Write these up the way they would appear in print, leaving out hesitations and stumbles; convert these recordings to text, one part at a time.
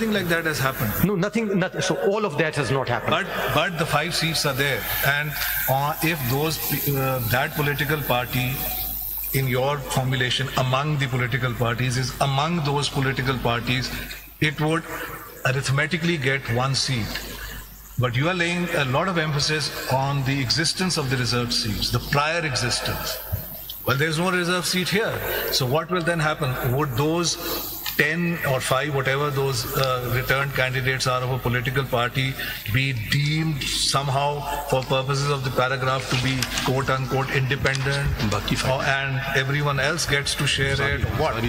Nothing like that has happened. No, nothing. So all of that has not happened. But the 5 seats are there, and if those that political party, in your formulation, among the political parties, is among those political parties, it would arithmetically get 1 seat. But you are laying a lot of emphasis on the existence of the reserved seats, the prior existence. Well, there's no reserved seat here. So what will then happen? Would those 10 or 5, whatever those returned candidates are of a political party, be deemed somehow, for purposes of the paragraph, to be quote unquote independent, and everyone else gets to share it? What?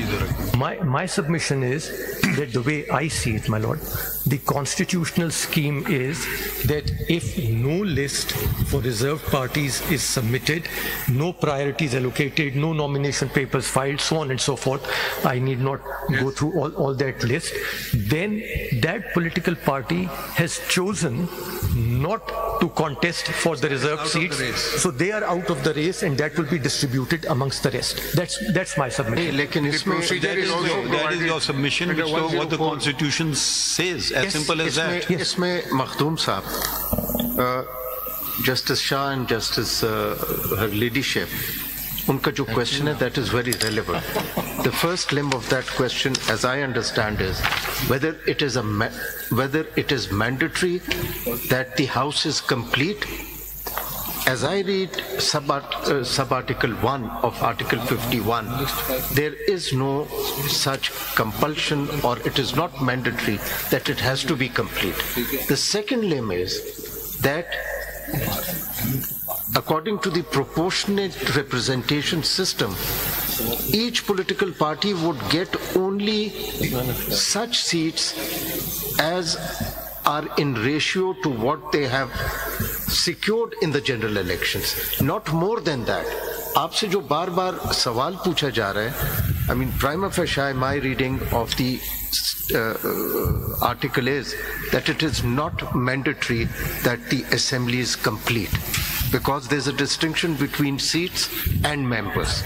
My submission is that the way I see it, my lord, the constitutional scheme is that if no list for reserved parties is submitted, no priorities allocated, no nomination papers filed, so on and so forth, I need not go through all that list, then that political party has chosen not to contest for the reserved seats, so they are out of the race, and that will be distributed amongst the rest. That's my submission. That is your submission, which is what the Constitution says. As simple as that. Isme Makhdoom Sahab, Justice Shah and Justice her ladyship, unka jo question hai, that is very relevant. The first limb of that question, as I understand, is whether it is mandatory that the House is complete. As I read sub-article 1 of Article 51, there is no such compulsion, or it is not mandatory that it has to be complete. The second limb is that according to the proportionate representation system, each political party would get only such seats as are in ratio to what they have secured in the general elections, not more than that. आपसे जो बार-बार सवाल पूछा जा रहा है, I mean, prima facie, my reading of the article is that it is not mandatory that the assembly is complete, because there's a distinction between seats and members.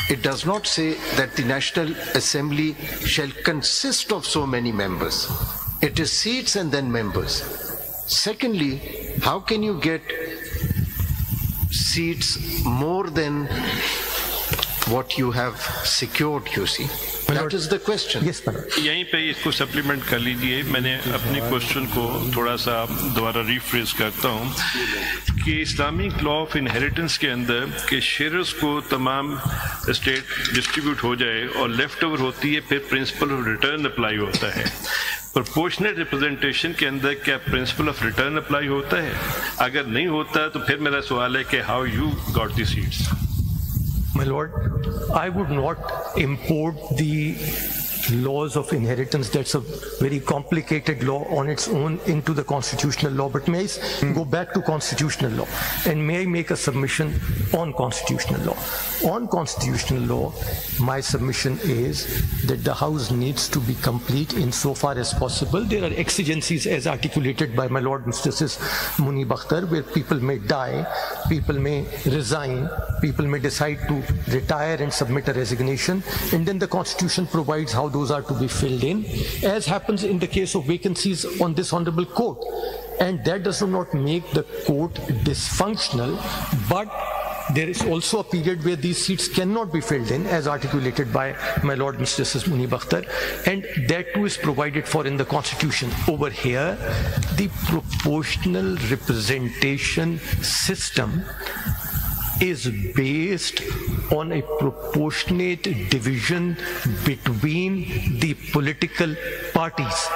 It does not say that the National Assembly shall consist of so many members. It is seats and then members. Secondly, how can you get seats more than what you have secured, you see? That is the question. Yes, madam. यहीं पे इसको supplement कर लीजिए. मैंने अपनी question को थोड़ा सा दोबारा रिफ्रेश करता हूँ कि इस्लामिक लॉ ऑफ इनहेरिटेंस के अंदर के शेयर्स को तमाम स्टेट डिस्ट्रीब्यूट हो जाए और लेफ्ट ओवर होती है, फिर प्रिंसिपल ऑफ रिटर्न अप्लाई होता है. प्रोपोर्शनेट रिप्रेजेंटेशन के अंदर क्या प्रिंसिपल ऑफ रिटर्न अप्लाई होता है? अगर नहीं होता तो फिर मेरा सवाल है कि how you got the seats. My lord, I would not import the laws of inheritance. That's a very complicated law on its own into the constitutional law. But may I go back to constitutional law, and may I make a submission on constitutional law? On constitutional law, my submission is that the House needs to be complete insofar as possible. There are exigencies as articulated by my Lord Justice Muni Bakhtar, where people may die, people may resign, people may decide to retire and submit a resignation, and then the Constitution provides how those are to be filled in, as happens in the case of vacancies on this honorable court. And that does not make the court dysfunctional, but there is also a period where these seats cannot be filled in, as articulated by my Lord Mr. Justice Muni Bakhtar, and that too is provided for in the Constitution. Over here, the proportional representation system is based on a proportionate division between the political parties.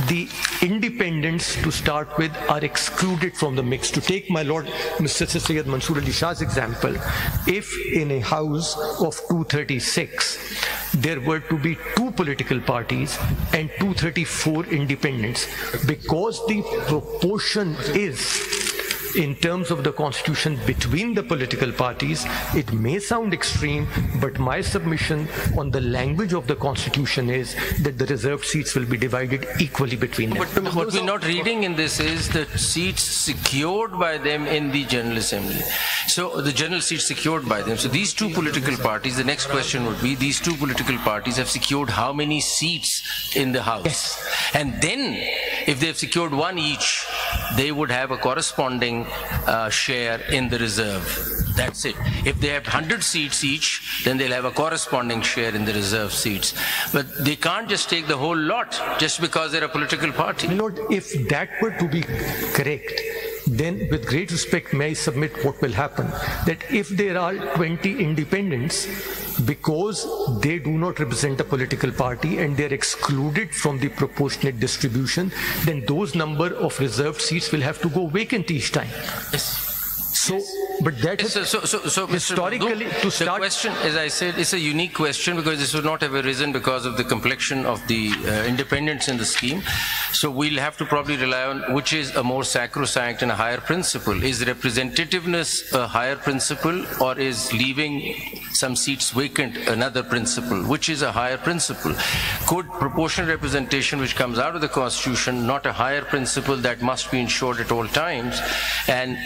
The independents, to start with, are excluded from the mix. To take my Lord Mr. Syed Mansoor Ali Shah's example, if in a house of 236 there were to be 2 political parties and 234 independents, because the proportion is in terms of the constitution between the political parties, it may sound extreme, but my submission on the language of the constitution is that the reserved seats will be divided equally between them. But what we're not reading in this is the seats secured by them in the General Assembly. So the general seats secured by them. So these two political parties, the next question would be, these two political parties have secured how many seats in the House? Yes. And then, if they've secured one each, they would have a corresponding share in the reserve. That's it. If they have 100 seats each, then they'll have a corresponding share in the reserve seats. But they can't just take the whole lot just because they're a political party. My Lord, if that were to be correct, then with great respect may I submit what will happen, that if there are 20 independents, because they do not represent a political party and they are excluded from the proportionate distribution, then those number of reserved seats will have to go vacant each time. Yes. So, but that is So historically, Mr. to start. The question, as I said, is a unique question because this would not have arisen because of the complexion of the independents in the scheme. So we'll have to probably rely on which is a more sacrosanct and a higher principle. Is representativeness a higher principle, or is leaving some seats vacant another principle? Which is a higher principle? Could proportional representation, which comes out of the Constitution, not a higher principle that must be ensured at all times, and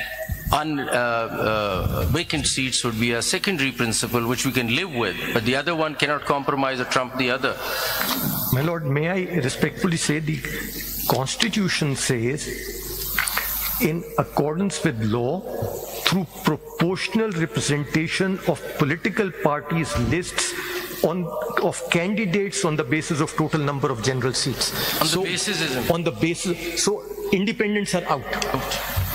vacant seats would be a secondary principle which we can live with, but the other one cannot compromise or trump the other? My Lord, may I respectfully say the Constitution says, in accordance with law, through proportional representation of political parties' lists of candidates on the basis of total number of general seats. On the basis, so independents are out.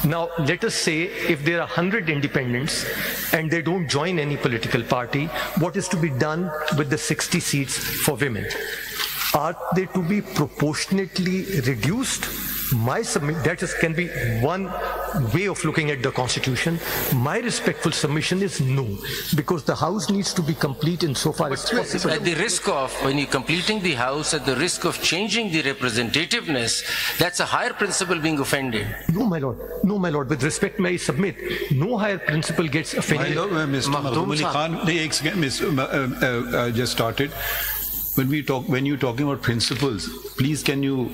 Now, let us say if there are 100 independents and they don't join any political party, what is to be done with the 60 seats for women? Are they to be proportionately reduced? That can be one way of looking at the Constitution. My respectful submission is no, because the House needs to be complete insofar as possible. At the risk of, when you're completing the House, at the risk of changing the representativeness, that's a higher principle being offended. No, my Lord. No, my Lord. With respect, may I submit, no higher principle gets offended. My Lord, Mr. Makhdoom Ali Khan, just started. When you're talking about principles, please can you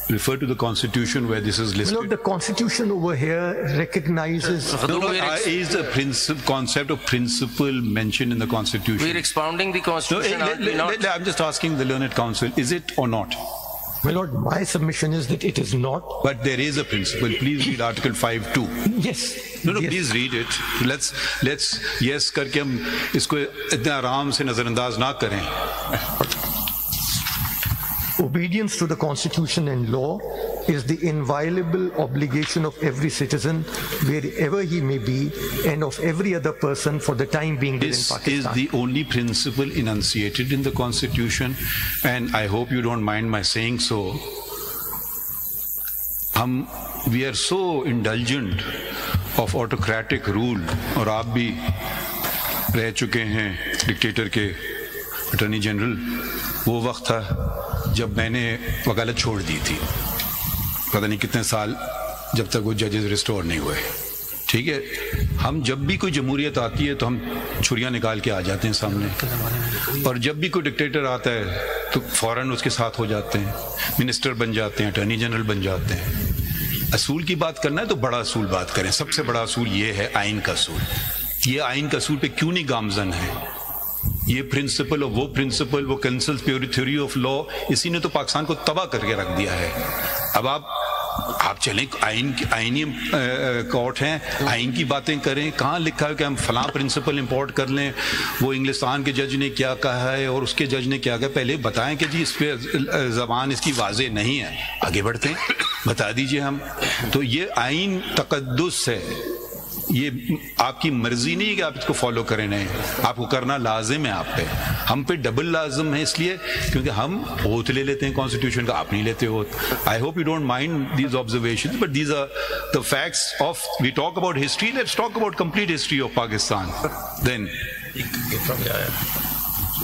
refer to the Constitution where this is listed? My Lord, the Constitution over here recognizes... is the concept of principle mentioned in the Constitution? We're expounding the Constitution. I'm just asking the Learned Counsel, is it or not? My Lord, my submission is that it is not. But there is a principle. Please read Article 5(2). Yes. No, yes. Please read it. Let's yes करके हम इसको इतना आराम से नजरअंदाज ना करें. Obedience to the Constitution and law is the inviolable obligation of every citizen, wherever he may be, and of every other person for the time being within Pakistan. This is the only principle enunciated in the Constitution, and I hope you don't mind my saying so. We are so indulgent of autocratic rule, और आप भी रह चुके हैं dictator के attorney general. वो वक्त था जब मैंने वकालत छोड़ दी थी, पता नहीं कितने साल, जब तक वो जजेस रिस्टोर नहीं हुए. ठीक है, हम जब भी कोई जमहूरियत आती है तो हम छुरियां निकाल के आ जाते हैं सामने, और जब भी कोई डिक्टेटर आता है तो फौरन उसके साथ हो जाते हैं, मिनिस्टर बन जाते हैं, अटॉर्नी जनरल बन जाते हैं. असूल की बात करना है तो बड़ा असूल बात करें. सबसे बड़ा असूल ये है आइन का असूल. ये आइन का असूल पे क्यों नहीं गामजन है? ये प्रिंसिपल और वो प्रिंसिपल, वो कंसल्स थ्योरी ऑफ लॉ, इसी ने तो पाकिस्तान को तबाह करके रख दिया है. अब आप चलें, आइनी कोर्ट हैं, आइन की बातें करें. कहाँ लिखा है कि हम फलां प्रिंसिपल इंपोर्ट कर लें, वो इंग्लिस्तान के जज ने क्या कहा है और उसके जज ने क्या कहा? पहले बताएं कि जी इस पे ज़बान इसकी वाज़ेह नहीं है, आगे बढ़ते हैं, बता दीजिए हम. तो ये आइन तकद्दुस है. ये आपकी मर्जी नहीं है कि आप इसको फॉलो करें, नहीं, आपको करना लाजिम है. आप पे, हम पे डबल लाजिम है, इसलिए क्योंकि हम ओथ ले लेते हैं कॉन्स्टिट्यूशन का, आप नहीं लेते oath. I hope you don't mind these observations, but these are the facts of, we talk about history, let's talk about complete history of Pakistan. Then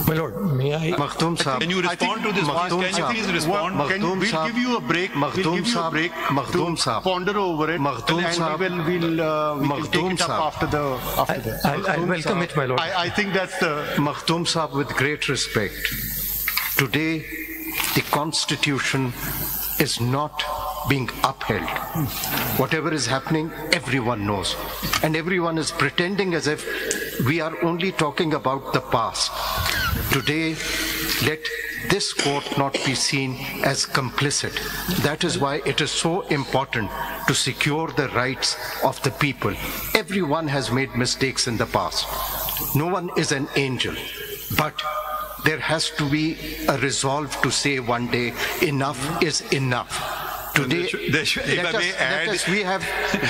My Lord, may I? Makhdoom Saab. Can you respond to this? Makhdoom Can you Saab. please respond? Makhdoom We'll Saab. give you a break. Makhdoom We'll give you a Saab. break Makhdoom to Saab. ponder over it. Makhdoom and Saab. we can take it up after that. I'll welcome it, my Lord. I think that's the... Makhdoom Saab, with great respect, today the Constitution is not being upheld. Whatever is happening, everyone knows. And everyone is pretending as if we are only talking about the past. Today, let this court not be seen as complicit. That is why it is so important to secure the rights of the people. Everyone has made mistakes in the past. No one is an angel. But there has to be a resolve to say one day, enough is enough. Today,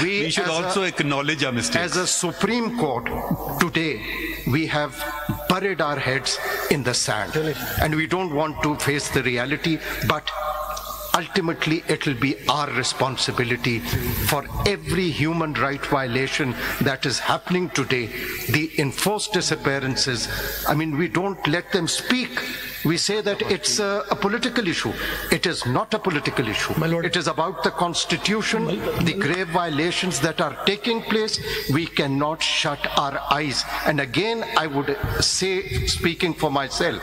we should also acknowledge our mistakes. As a Supreme Court, today we have buried our heads in the sand, and we don't want to face the reality, but ultimately it will be our responsibility for every human right violation that is happening today. The enforced disappearances, I mean, we don't let them speak. We say that it's a political issue. It is not a political issue. My Lord, it is about the Constitution, the grave violations that are taking place. We cannot shut our eyes. And again, I would say, speaking for myself,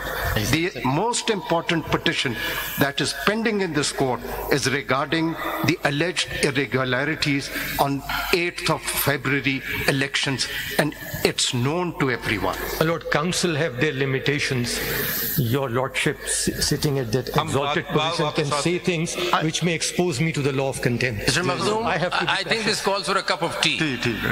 the most important petition that is pending in this court is regarding the alleged irregularities on 8th of February elections, and it's known to everyone. My Lord, counsel have their limitations. Your Lordship, sitting at that exalted position, can say things which may expose me to the law of contempt. Mr. Makhdoom, I think this calls for a cup of tea.